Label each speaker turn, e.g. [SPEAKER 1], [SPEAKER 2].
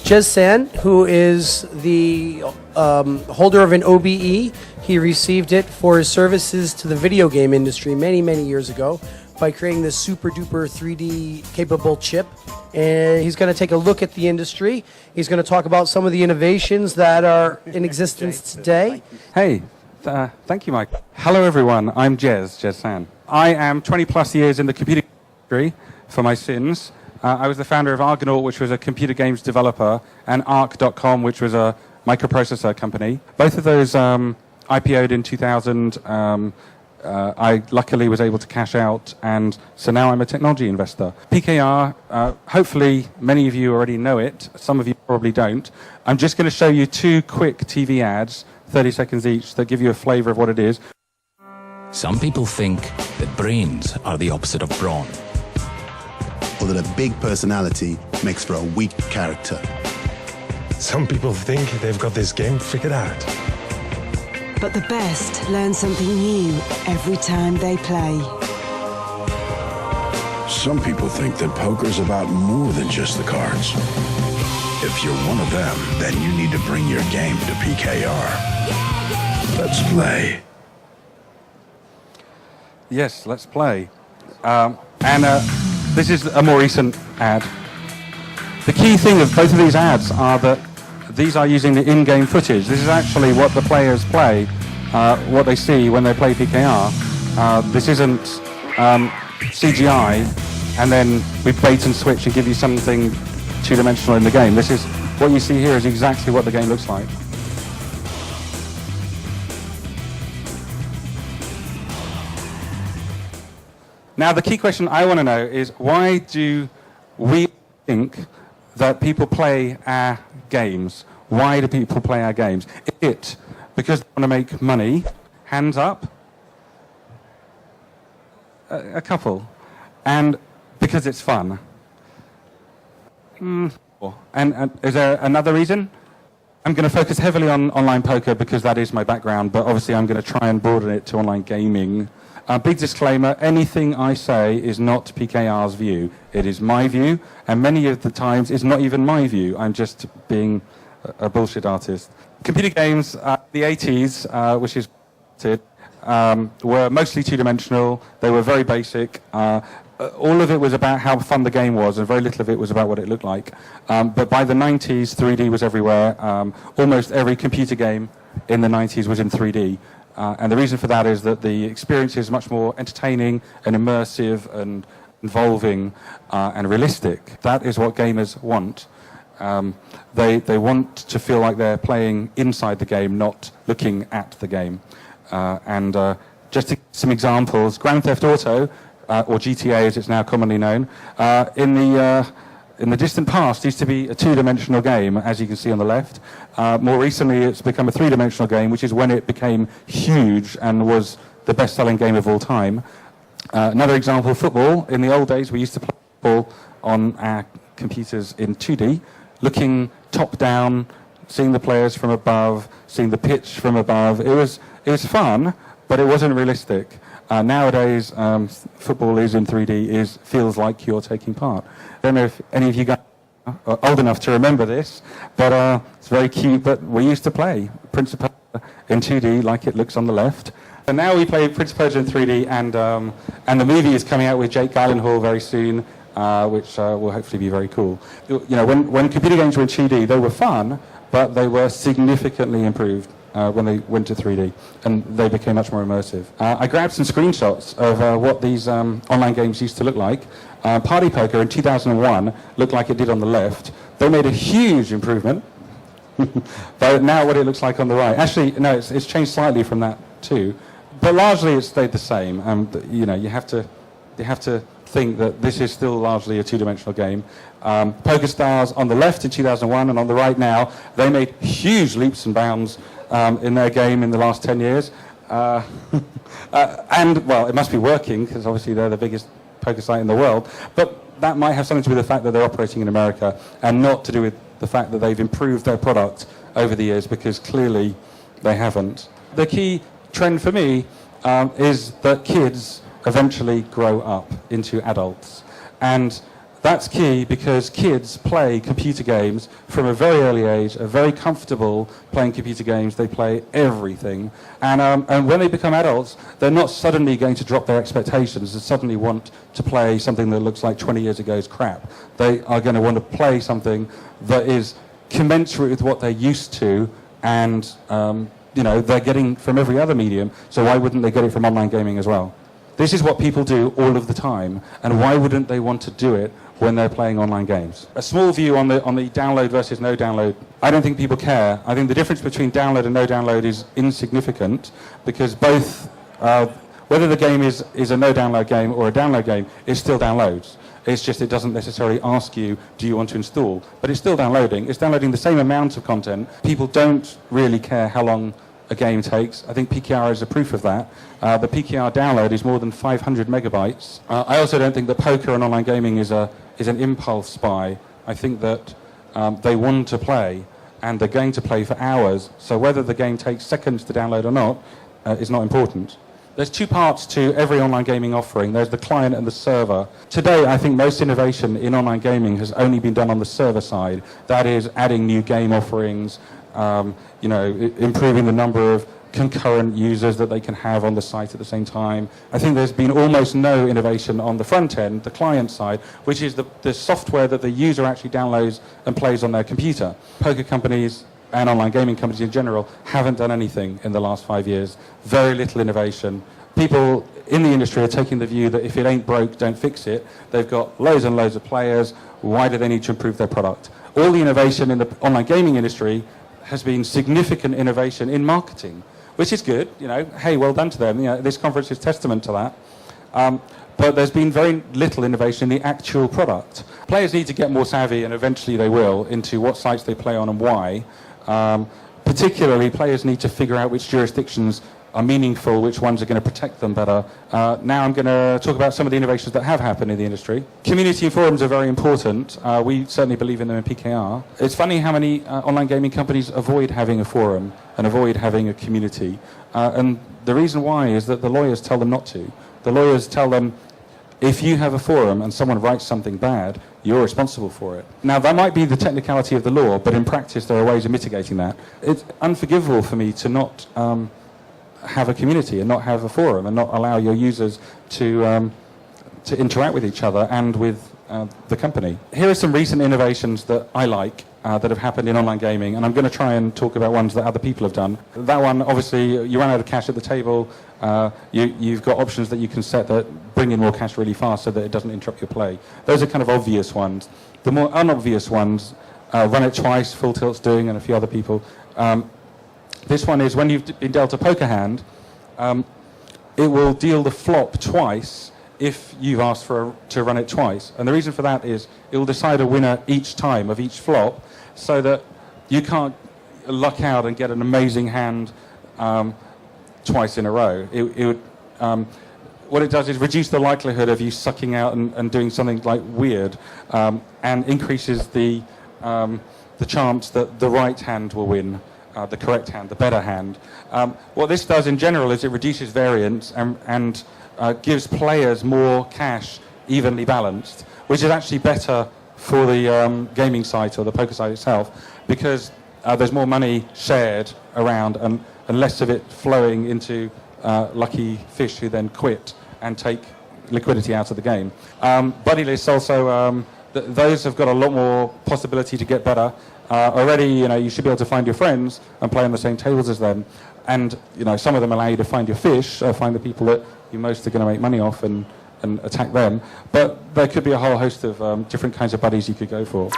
[SPEAKER 1] Jez San, who is the holder of an OBE. He received it for his services to the video game industry many, many years ago by creating this super duper 3D capable chip. And he's going to take a look at the industry. He's going to talk about some of the innovations that are in existence today.
[SPEAKER 2] Hey, thank you, Mike. Hello, everyone. I'm Jez San. I am 20 plus years in the computer industry for my sins. I was the founder of Argonaut, which was a computer games developer, and Arc.com, which was a microprocessor company. Both of those IPO'd in 2000. I luckily was able to cash out, and so now I'm a technology investor. PKR, hopefully many of you already know it, some of you probably don't. I'm just going to show you two quick TV ads, 30 seconds each, that give you a flavor of what it is.
[SPEAKER 3] Some people think that brains are the opposite of brawn.
[SPEAKER 4] Or that a big personality makes for a weak character.
[SPEAKER 5] Some people think they've got this game figured out.
[SPEAKER 6] But the best learn something new every time they play.
[SPEAKER 7] Some people think that poker's about more than just the cards. If you're one of them, then you need to bring your game to PKR. Let's play.
[SPEAKER 2] Yes, let's play. This is a more recent ad. The key thing of both of these ads are that these are using the in-game footage. This is actually what the players play, what they see when they play PKR. This isn't CGI, and then we bait and switch and give you something two-dimensional in the game. This is, what you see here is exactly what the game looks like. Now, the key question I want to know is, why do we think that people play our games? Why do people play our games? Is it because they want to make money? Hands up. A couple. And because it's fun. And is there another reason? I'm going to focus heavily on online poker because that is my background, but obviously I'm going to try and broaden it to online gaming. Big disclaimer, anything I say is not PKR's view. It is my view, and many of the times it's not even my view. I'm just being a bullshit artist. Computer games, the 80s, which is were mostly two-dimensional. They were very basic. All of it was about how fun the game was, and very little of it was about what it looked like. But by the 90s, 3D was everywhere. Almost every computer game in the 90s was in 3D. And the reason for that is that the experience is much more entertaining and immersive and involving and realistic. That is what gamers want. They want to feel like they're playing inside the game, not looking at the game. Just to give some examples, Grand Theft Auto, or GTA as it's now commonly known, in the distant past used to be a two-dimensional game, as you can see on the left. More recently, it's become a three-dimensional game, which is when it became huge and was the best-selling game of all time. Another example, football. In the old days, we used to play football on our computers in 2D, looking top-down, seeing the players from above, seeing the pitch from above. It was fun, but it wasn't realistic. Nowadays, football is in 3D, feels like you're taking part. I don't know if any of you guys are old enough to remember this, but it's very cute, but we used to play Prince of Persia in 2D like it looks on the left. And now we play Prince of Persia in 3D, and the movie is coming out with Jake Gyllenhaal very soon, which will hopefully be very cool. You know, when computer games were in 2D, they were fun, but they were significantly improved when they went to 3D, and they became much more immersive. I grabbed some screenshots of what these online games used to look like. Party Poker in 2001 looked like it did on the left. They made a huge improvement, but now what it looks like on the right. Actually, no, it's changed slightly from that too, but largely it stayed the same. You know, you have to think that this is still largely a two-dimensional game. Poker Stars on the left in 2001, and on the right now, they made huge leaps and bounds in their game in the last 10 years. And, well, it must be working, because obviously they're the biggest poker site in the world, but that might have something to do with the fact that they're operating in America, and not to do with the fact that they've improved their product over the years, because clearly they haven't. The key trend for me is that kids eventually grow up into adults, and That's key because kids play computer games from a very early age, are very comfortable playing computer games. They play everything. And when they become adults, they're not suddenly going to drop their expectations and suddenly want to play something that looks like 20 years ago's crap. They are going to want to play something that is commensurate with what they're used to and, they're getting from every other medium. So why wouldn't they get it from online gaming as well? This is what people do all of the time, and why wouldn't they want to do it when they're playing online games? A small view on the download versus no download. I don't think people care. I think the difference between download and no download is insignificant because both, whether the game is a no download game or a download game, it still downloads. It's just it doesn't necessarily ask you, do you want to install? But it's still downloading. It's downloading the same amount of content. People don't really care how long a game takes. I think PKR is a proof of that. The PKR download is more than 500 megabytes. I also don't think that poker and online gaming is an impulse buy. I think that they want to play, and they're going to play for hours. So whether the game takes seconds to download or not is not important. There's two parts to every online gaming offering. There's the client and the server. Today, I think most innovation in online gaming has only been done on the server side. That is adding new game offerings, improving the number of concurrent users that they can have on the site at the same time. I think there's been almost no innovation on the front end, the client side, which is the software that the user actually downloads and plays on their computer. Poker companies and online gaming companies in general haven't done anything in the last 5 years. Very little innovation. People in the industry are taking the view that if it ain't broke, don't fix it. They've got loads and loads of players. Why do they need to improve their product? All the innovation in the online gaming industry has been significant innovation in marketing, which is good. Hey, well done to them. This conference is testament to that. But there's been very little innovation in the actual product. Players need to get more savvy, and eventually they will, into what sites they play on and why. Particularly, players need to figure out which jurisdictions are meaningful, which ones are going to protect them better. Now I'm going to talk about some of the innovations that have happened in the industry. Community and forums are very important. We certainly believe in them in PKR. It's funny how many online gaming companies avoid having a forum and avoid having a community. And the reason why is that the lawyers tell them not to. The lawyers tell them, if you have a forum and someone writes something bad, you're responsible for it. Now, that might be the technicality of the law, but in practice there are ways of mitigating that. It's unforgivable for me to not have a community and not have a forum and not allow your users to interact with each other and with the company. Here are some recent innovations that I like that have happened in online gaming, and I'm going to try and talk about ones that other people have done. That one, obviously, you run out of cash at the table. You've got options that you can set that bring in more cash really fast so that it doesn't interrupt your play. Those are kind of obvious ones. The more unobvious ones, Run It Twice, Full Tilt's doing, and a few other people. This one is when you've been dealt a poker hand, it will deal the flop twice if you've asked to run it twice. And the reason for that is it will decide a winner each time of each flop so that you can't luck out and get an amazing hand twice in a row. What it does is reduce the likelihood of you sucking out and doing something like weird, and increases the chance that the right hand will win, the correct hand, the better hand. What this does in general is it reduces variance and gives players more cash evenly balanced, which is actually better for the gaming site or the poker site itself, because there's more money shared around and less of it flowing into lucky fish who then quit and take liquidity out of the game. Buddy lists also, those have got a lot more possibility to get better. Already, you should be able to find your friends and play on the same tables as them. And, some of them allow you to find your fish, find the people that you most are going to make money off and attack them. But there could be a whole host of different kinds of buddies you could go for.